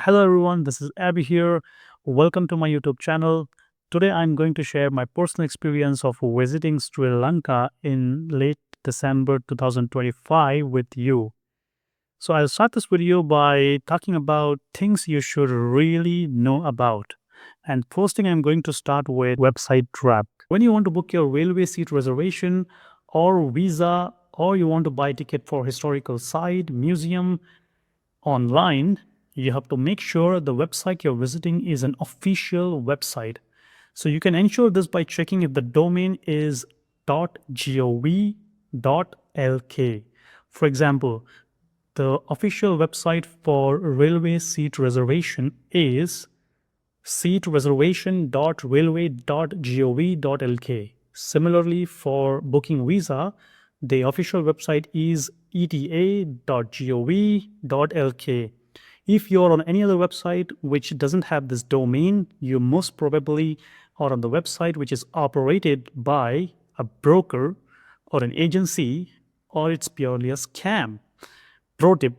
Hello everyone, this is Abby here. Welcome to my YouTube channel. Today I'm going to share my personal experience of visiting Sri Lanka in late December 2025 with you. So I'll start this video by talking about things you should really know about. And first thing I'm going to start with website trap. When you want to book your railway seat reservation or visa or you want to buy a ticket for historical site, museum, online, you have to make sure the website you're visiting is an official website. So you can ensure this by checking if the domain is .gov.lk. For example, the official website for railway seat reservation is seatreservation.railway.gov.lk. Similarly, for booking visa, the official website is eta.gov.lk. If you're on any other website which doesn't have this domain, you most probably are on the website which is operated by a broker or an agency, or it's purely a scam. Pro tip,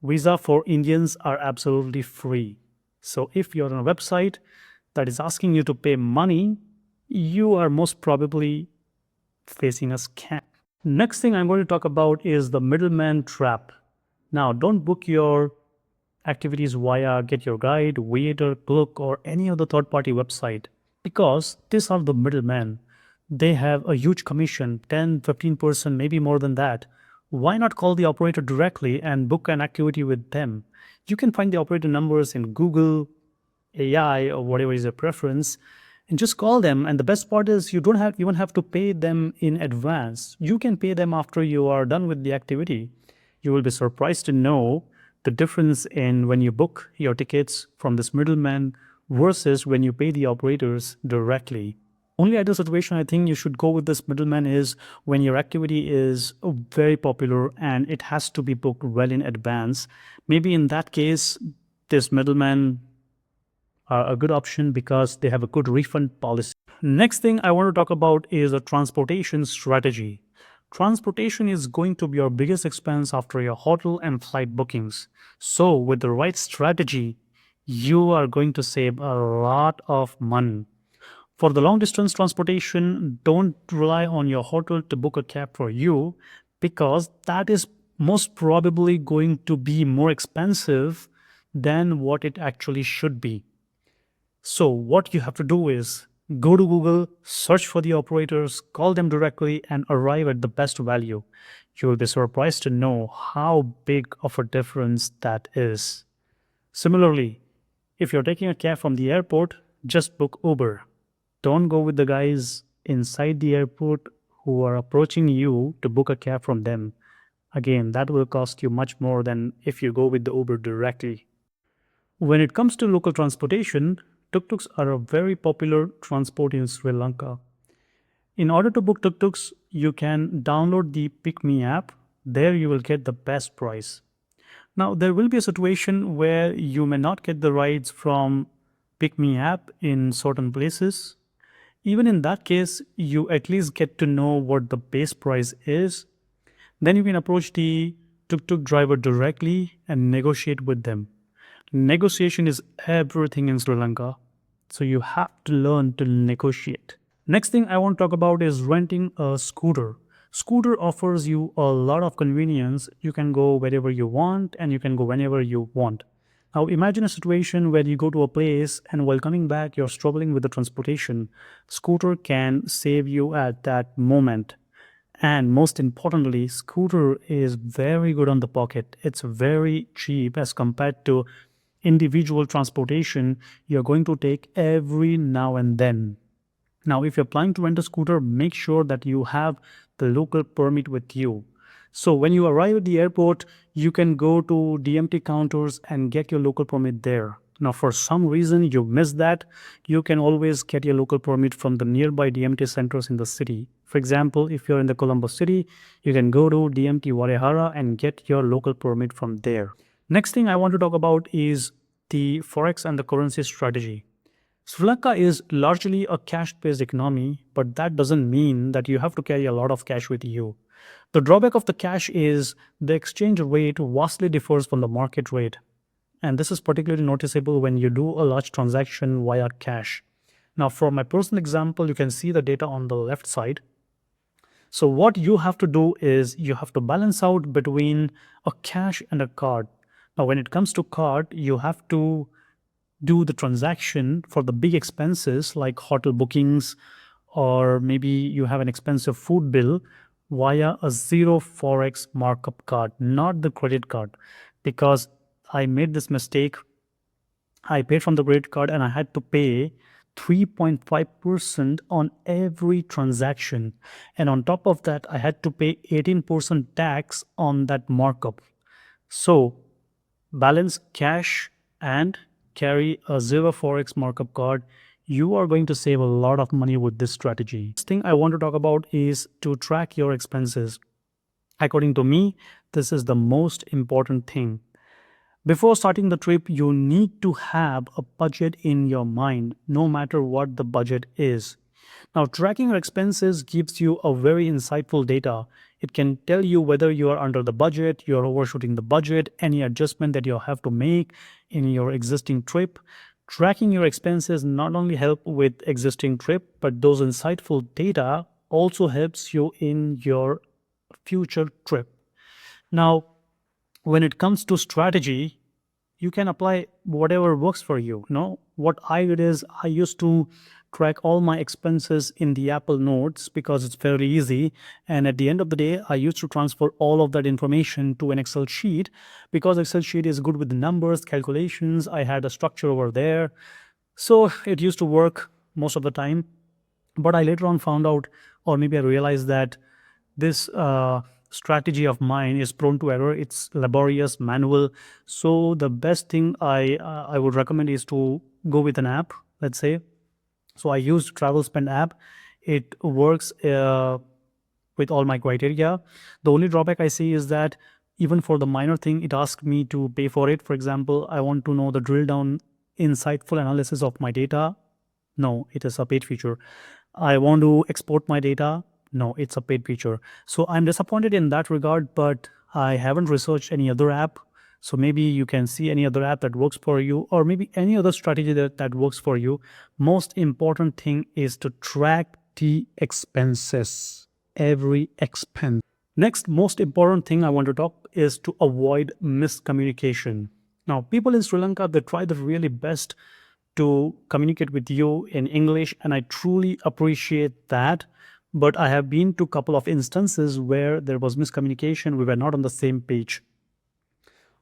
visa for Indians are absolutely free. So if you're on a website that is asking you to pay money, you are most probably facing a scam. Next thing I'm going to talk about is the middleman trap. Now, don't book your activities via Get Your Guide, Waiter, Klook, or any other third-party website because these are the middlemen. They have a huge commission, 10, 15%, maybe more than that. Why not call the operator directly and book an activity with them? You can find the operator numbers in Google, AI, or whatever is your preference, and just call them. And the best part is you don't have even have to pay them in advance. You can pay them after you are done with the activity. You will be surprised to know the difference in when you book your tickets from this middleman versus when you pay the operators directly. Only ideal situation I think you should go with this middleman is when your activity is very popular and it has to be booked well in advance. Maybe in that case, this middleman are a good option because they have a good refund policy. Next thing I want to talk about is a transportation strategy. Transportation is going to be your biggest expense after your hotel and flight bookings. So with the right strategy, you are going to save a lot of money. For the long distance transportation, don't rely on your hotel to book a cab for you because that is most probably going to be more expensive than what it actually should be. So what you have to do is go to Google, search for the operators, call them directly, and arrive at the best value. You will be surprised to know how big of a difference that is. Similarly, if you're taking a cab from the airport, just book Uber. Don't go with the guys inside the airport who are approaching you to book a cab from them. Again, that will cost you much more than if you go with the Uber directly. When it comes to local transportation, tuk-tuks are a very popular transport in Sri Lanka. In order to book tuk-tuks, you can download the Pick Me app. There you will get the best price. Now, there will be a situation where you may not get the rides from Pick Me app in certain places. Even in that case, you at least get to know what the base price is. Then you can approach the tuk-tuk driver directly and negotiate with them. Negotiation is everything in Sri Lanka, so you have to learn to negotiate. Next thing I want to talk about is renting a scooter. Scooter offers you a lot of convenience. You can go wherever you want and you can go whenever you want. Now imagine a situation where you go to a place and while coming back you're struggling with the transportation. Scooter can save you at that moment. And most importantly, scooter is very good on the pocket. It's very cheap as compared to individual transportation you're going to take every now and then. Now, if you're planning to rent a scooter, make sure that you have the local permit with you. So when you arrive at the airport, you can go to DMT counters and get your local permit there. Now, for some reason you missed that, you can always get your local permit from the nearby DMT centers in the city. For example, if you're in the Colombo city, you can go to DMT Warehara and get your local permit from there. Next thing I want to talk about is the forex and the currency strategy. Sri Lanka is largely a cash-based economy, but that doesn't mean that you have to carry a lot of cash with you. The drawback of the cash is the exchange rate vastly differs from the market rate. And this is particularly noticeable when you do a large transaction via cash. Now, for my personal example, you can see the data on the left side. So what you have to do is you have to balance out between a cash and a card. Now, when it comes to card, you have to do the transaction for the big expenses like hotel bookings, or maybe you have an expensive food bill via a zero forex markup card, not the credit card. Because I made this mistake, I paid from the credit card and I had to pay 3.5% on every transaction. And on top of that, I had to pay 18% tax on that markup. So balance cash and carry a zero forex markup card. You are going to save a lot of money with this strategy. Next thing I want to talk about is to track your expenses. According to me, this is the most important thing. Before starting the trip, you need to have a budget in your mind, no matter what the budget is. Now, tracking your expenses gives you a very insightful data. It can tell you whether you are under the budget, you're overshooting the budget, any adjustment that you have to make in your existing trip. Tracking your expenses not only help with existing trip, but those insightful data also helps you in your future trip. Now, when it comes to strategy, you can apply whatever works for you. What I did is I used to track all my expenses in the Apple Notes because it's fairly easy. And at the end of the day, I used to transfer all of that information to an Excel sheet because Excel sheet is good with the numbers, calculations. I had a structure over there. So it used to work most of the time. But I later on found out, or maybe I realized that this strategy of mine is prone to error. It's laborious, manual. So the best thing I would recommend is to go with an app, let's say. So I used Travel Spend app. It works with all my criteria. The only drawback I see is that even for the minor thing, it asks me to pay for it. For example, I want to know the drill down, insightful analysis of my data. No, it is a paid feature. I want to export my data. No, it's a paid feature. So I'm disappointed in that regard, but I haven't researched any other app. So maybe you can see any other app that works for you, or maybe any other strategy that works for you. Most important thing is to track the expenses, every expense. Next, most important thing I want to talk is to avoid miscommunication. Now, people in Sri Lanka, they try their really best to communicate with you in English, and I truly appreciate that. But I have been to a couple of instances where there was miscommunication. We were not on the same page.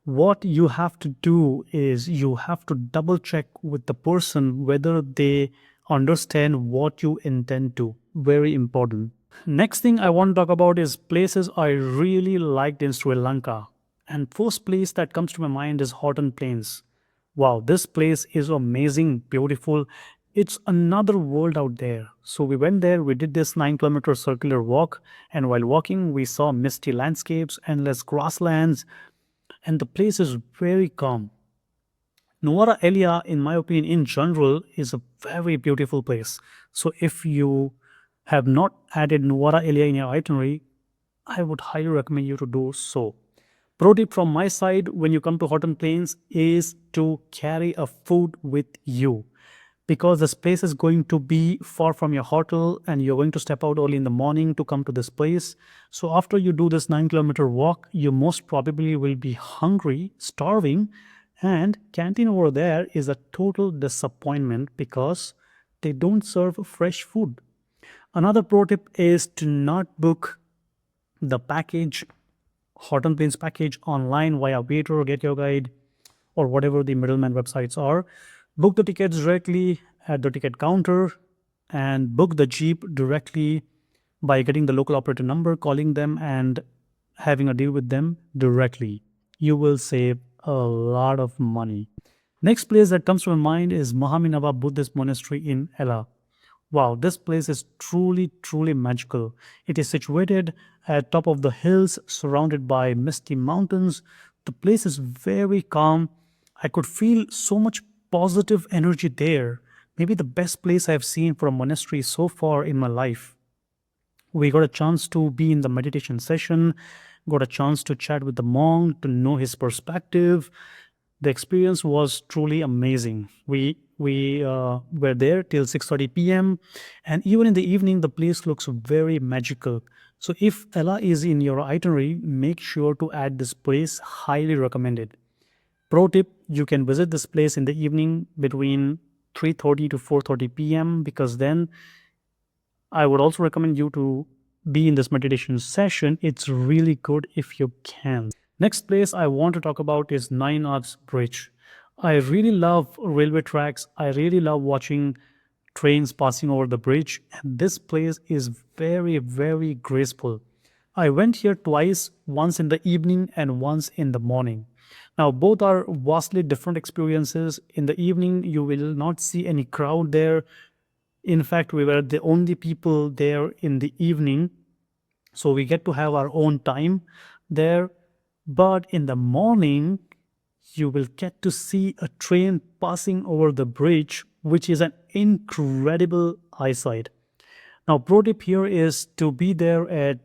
What you have to do is you have to double check with the person whether they understand what you intend to. Very important. Next thing I want to talk about is places I really liked in Sri Lanka. And first place that comes to my mind is Horton Plains. Wow, this place is amazing, beautiful. It's another world out there. So we went there, we did this 9 kilometer circular walk, and while walking, we saw misty landscapes, endless grasslands, and the place is very calm. Nuwara Elia, in my opinion, in general, is a very beautiful place. So if you have not added Nuwara Elia in your itinerary, I would highly recommend you to do so. Pro tip from my side when you come to Horton Plains is to carry a food with you, because this place is going to be far from your hotel and you're going to step out early in the morning to come to this place. So after you do this 9 kilometer walk, you most probably will be hungry, starving, and canteen over there is a total disappointment because they don't serve fresh food. Another pro tip is to not book the package, Horton Plains package, online via Waiter or Get Your Guide or whatever the middleman websites are. Book the tickets directly at the ticket counter and book the Jeep directly by getting the local operator number, calling them and having a deal with them directly. You will save a lot of money. Next place that comes to my mind is Mahaminava Buddhist Monastery in Ella. Wow, this place is truly, truly magical. It is situated at top of the hills, surrounded by misty mountains. The place is very calm. I could feel so much positive energy there. Maybe the best place I've seen for a monastery so far in my life. We got a chance to be in the meditation session, got a chance to chat with the monk, to know his perspective. The experience was truly amazing. We were there till 6:30 p.m. and even in the evening the place looks very magical. So if Ella is in your itinerary, make sure to add this place. Highly recommended. Pro tip, you can visit this place in the evening between 3:30 to 4:30 p.m. because then I would also recommend you to be in this meditation session. It's really good if you can. Next place I want to talk about is Nine Arts Bridge. I really love railway tracks. I really love watching trains passing over the bridge, and this place is very, very graceful. I went here twice, once in the evening and once in the morning. Now, both are vastly different experiences. In the evening, you will not see any crowd there. In fact, we were the only people there in the evening, so we get to have our own time there. But in the morning, you will get to see a train passing over the bridge, which is an incredible eyesight. Now, pro tip here is to be there at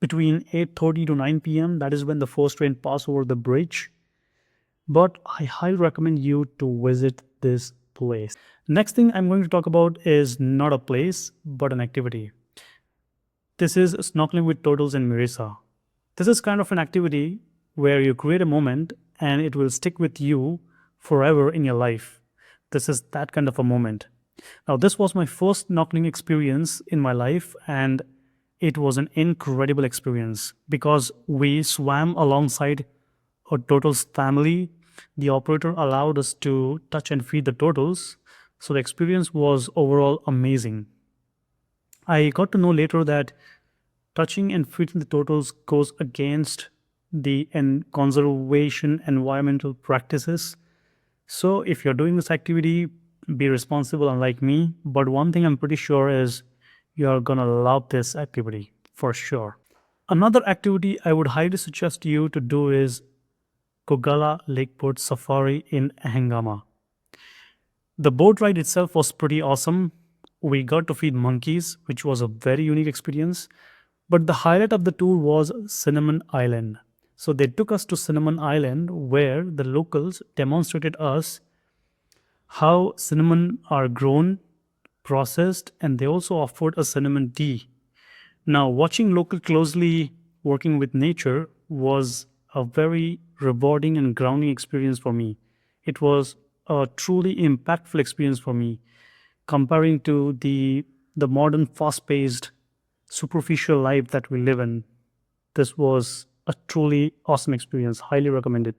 between 8:30 to 9 p.m. That is when the first train passes over the bridge. But I highly recommend you to visit this place. Next thing I'm going to talk about is not a place, but an activity. This is snorkeling with turtles in Mirisa. This is kind of an activity where you create a moment and it will stick with you forever in your life. This is that kind of a moment. Now, this was my first snorkeling experience in my life, and it was an incredible experience because we swam alongside a turtle's family. The operator allowed us to touch and feed the turtles, so the experience was overall amazing. I got to know later that touching and feeding the turtles goes against the conservation environmental practices. So if you're doing this activity, be responsible, unlike me. But one thing I'm pretty sure is you're gonna love this activity for sure. Another activity I would highly suggest you to do is Kogala Lakeboat Safari in Ahangama. The boat ride itself was pretty awesome. We got to feed monkeys, which was a very unique experience. But the highlight of the tour was Cinnamon Island. So they took us to Cinnamon Island, where the locals demonstrated us how cinnamon are grown, processed, and they also offered a cinnamon tea. Now, watching local closely working with nature was a very rewarding and grounding experience for me. It was a truly impactful experience for me, comparing to the modern, fast-paced, superficial life that we live in. This was a truly awesome experience. Highly recommended.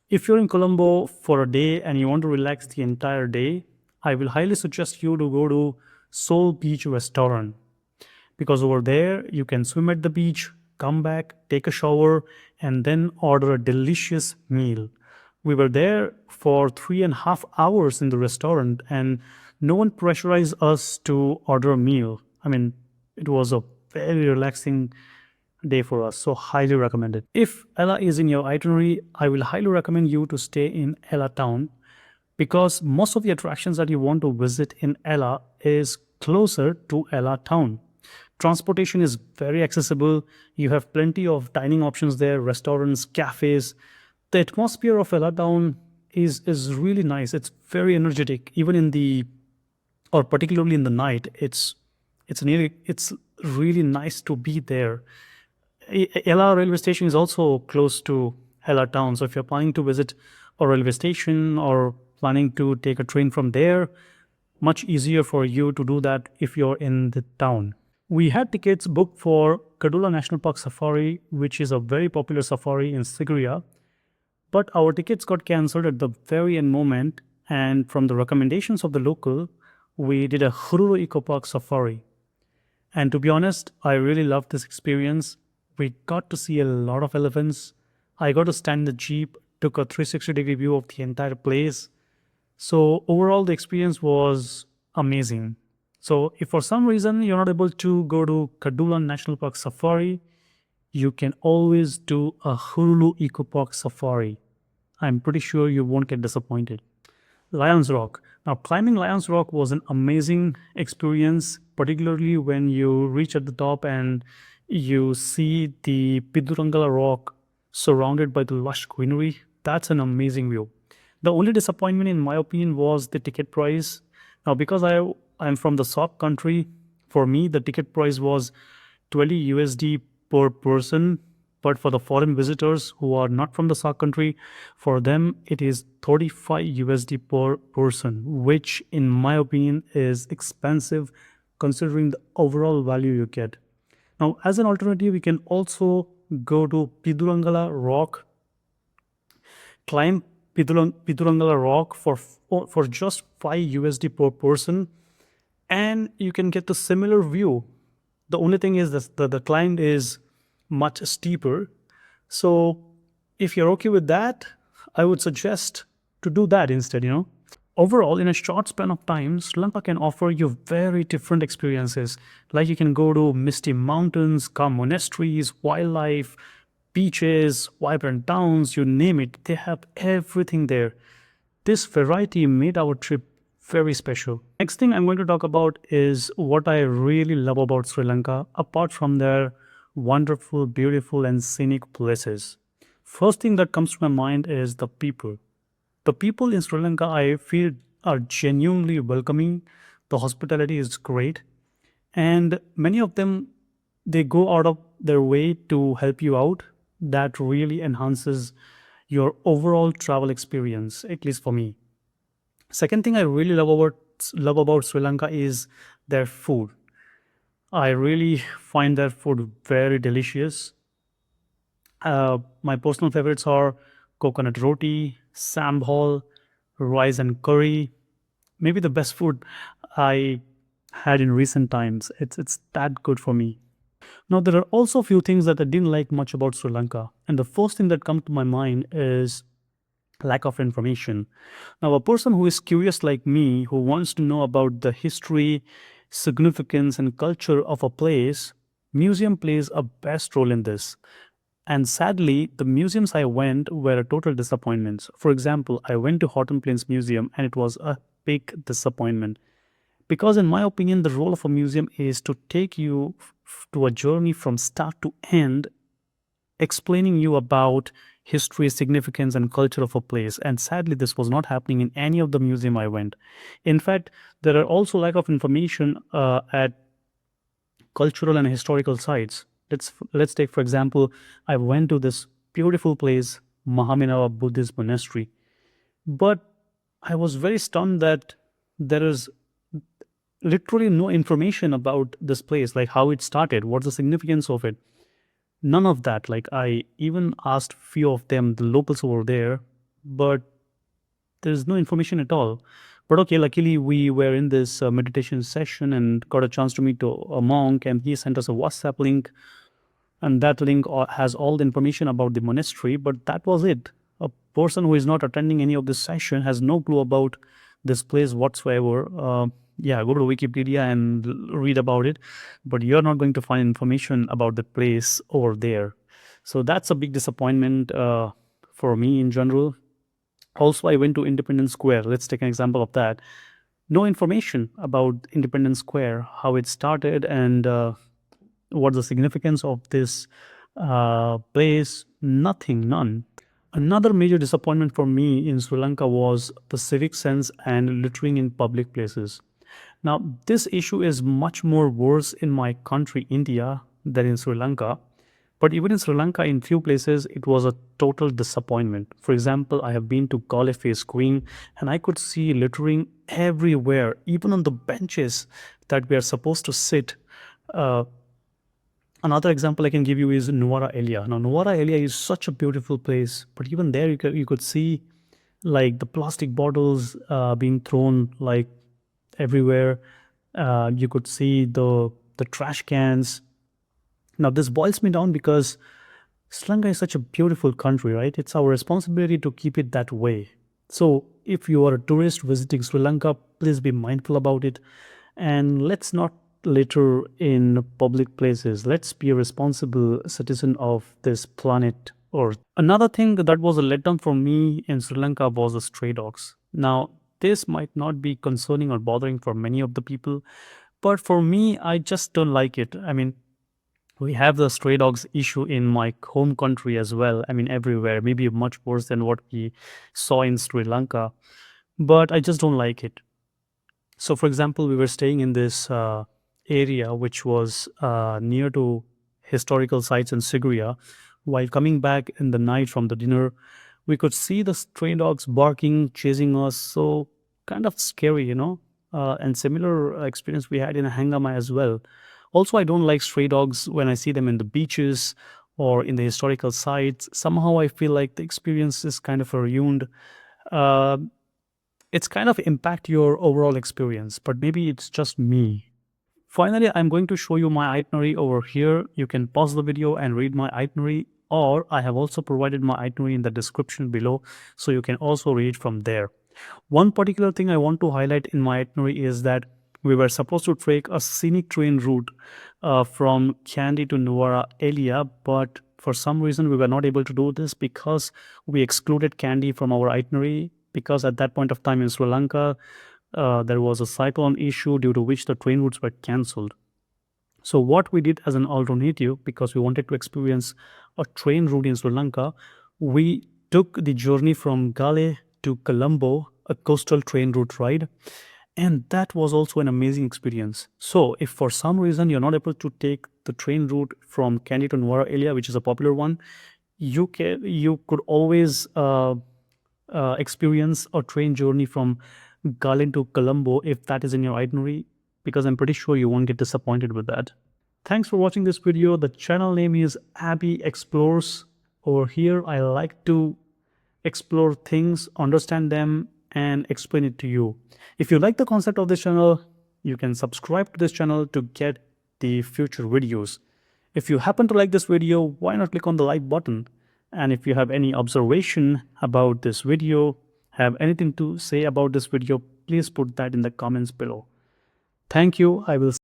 If you're in Colombo for a day and you want to relax the entire day, I will highly suggest you to go to Soul Beach Restaurant, because over there you can swim at the beach, come back, take a shower, and then order a delicious meal. We were there for 3.5 hours in the restaurant, and no one pressurized us to order a meal. I mean, it was a very relaxing day for us, so highly recommended. If Ella is in your itinerary, I will highly recommend you to stay in Ella town, because most of the attractions that you want to visit in Ella is closer to Ella town. Transportation is very accessible. You have plenty of dining options there, restaurants, cafes. The atmosphere of Ella town is really nice. It's very energetic, even in the, or particularly in the night. It's really nice to be there. Ella railway station is also close to Ella town. So if you're planning to visit a railway station or planning to take a train from there, much easier for you to do that if you're in the town. We had tickets booked for Kadula National Park Safari, which is a very popular safari in Sigiriya, but our tickets got cancelled at the very end moment, and from the recommendations of the local, we did a Hururu Eco Park Safari. And to be honest, I really loved this experience. We got to see a lot of elephants. I got to stand in the jeep, took a 360-degree view of the entire place. So overall, the experience was amazing. So if for some reason you're not able to go to Kadula National Park Safari, you can always do a Hurulu Eco Park Safari. I'm pretty sure you won't get disappointed. Lions Rock. Now, climbing Lions Rock was an amazing experience, particularly when you reach at the top and you see the Pidurangala rock surrounded by the lush greenery. That's an amazing view. The only disappointment, in my opinion, was the ticket price. Now, because I'm from the SOC country, for me the ticket price was 20 USD per person. But for the foreign visitors who are not from the SOC country, for them it is 35 USD per person, which, in my opinion, is expensive considering the overall value you get. Now, as an alternative, we can also go to Pidurangala Rock, climb Pidurangala Rock for just 5 USD per person, and you can get the similar view. The only thing is that the climb is much steeper. So, if you're okay with that, I would suggest to do that instead. Overall, in a short span of time, Sri Lanka can offer you very different experiences. Like you can go to misty mountains, calm monasteries, wildlife, beaches, vibrant towns, you name it. They have everything there. This variety made our trip very special. Next thing I'm going to talk about is what I really love about Sri Lanka, apart from their wonderful, beautiful, and scenic places. First thing that comes to my mind is the people. The people in Sri Lanka, I feel, are genuinely welcoming. The hospitality is great, and many of them, they go out of their way to help you out. That really enhances your overall travel experience, at least for me. Second thing I really love about Sri Lanka is their food. I really find their food very delicious. My personal favorites are coconut roti, sambal, rice and curry. Maybe the best food I had in recent times. It's that good for me. Now, there are also a few things that I didn't like much about Sri Lanka, and the first thing that comes to my mind is lack of information. Now, a person who is curious like me, who wants to know about the history, significance, and culture of a place, museum plays a best role in this. And sadly, the museums I went were a total disappointments. For example, I went to Horton Plains Museum and it was a big disappointment. Because, in my opinion, the role of a museum is to take you to a journey from start to end, explaining you about history, significance, and culture of a place. And sadly, this was not happening in any of the museum I went. In fact, there are also lack of information at cultural and historical sites. Let's take, for example, I went to this beautiful place, Mahaminava Buddhist Monastery, but I was very stunned that there is literally no information about this place, like how it started, what's the significance of it. None of that. Like, I even asked few of them, the locals over there, but there's no information at all. But okay, luckily we were in this meditation session and got a chance to meet a monk, and he sent us a WhatsApp link, and that link has all the information about the monastery. But that was it. A person who is not attending any of this session has no clue about this place whatsoever. Yeah, go to Wikipedia and read about it, but you're not going to find information about the place over there. So that's a big disappointment for me in general. Also, I went to Independence Square. Let's take an example of that. No information about Independence Square, how it started, and what's the significance of this place. Nothing, none. Another major disappointment for me in Sri Lanka was the civic sense and littering in public places. Now, this issue is much more worse in my country, India, than in Sri Lanka. But even in Sri Lanka, in few places, it was a total disappointment. For example, I have been to Gale Face Green, and I could see littering everywhere, even on the benches that we are supposed to sit. Uh, Another example I can give you is Nuwara Elia. Now, Nuwara Elia is such a beautiful place, but even there you could see like the plastic bottles being thrown like everywhere. You could see the trash cans. Now, this boils me down because Sri Lanka is such a beautiful country, right? It's our responsibility to keep it that way. So, if you are a tourist visiting Sri Lanka, please be mindful about it, and let's not litter in public places. Let's be a responsible citizen of this planet Earth. Another thing that was a letdown for me in Sri Lanka was the stray dogs. Now, this might not be concerning or bothering for many of the people, but for me, I just don't like it. I mean, We have the stray dogs issue in my home country as well. I mean, everywhere, maybe much worse than what we saw in Sri Lanka. But I just don't like it. So, for example, we were staying in this area which was near to historical sites in Sigiriya. While coming back in the night from the dinner, we could see the stray dogs barking, chasing us. So, kind of scary, you know. And similar experience we had in Hangama as well. Also, I don't like stray dogs when I see them in the beaches or in the historical sites. Somehow I feel like the experience is kind of ruined. Uh, it's kind of impact your overall experience, but maybe it's just me. Finally, I'm going to show you my itinerary over here. You can pause the video and read my itinerary, or I have also provided my itinerary in the description below, so you can also read from there. One particular thing I want to highlight in my itinerary is that we were supposed to take a scenic train route from Kandy to Nuwara Elia, but for some reason we were not able to do this because we excluded Kandy from our itinerary, because at that point of time in Sri Lanka there was a cyclone issue due to which the train routes were cancelled. So what we did as an alternative, because we wanted to experience a train route in Sri Lanka, we took the journey from Gale to Colombo, a coastal train route ride. And that was also an amazing experience. So if for some reason you're not able to take the train route from Kandy to Nuwara Elia, which is a popular one, you could always experience a train journey from Galen to Colombo if that is in your itinerary, because I'm pretty sure you won't get disappointed with that. Thanks for watching this video. The channel name is Abby Explores. Over here, I like to explore things, understand them, and explain it to you. If you like the concept of this channel, you can subscribe to this channel to get the future videos. If you happen to like this video, why not click on the like button? And if you have any observation about this video, have anything to say about this video, please put that in the comments below. Thank you. I will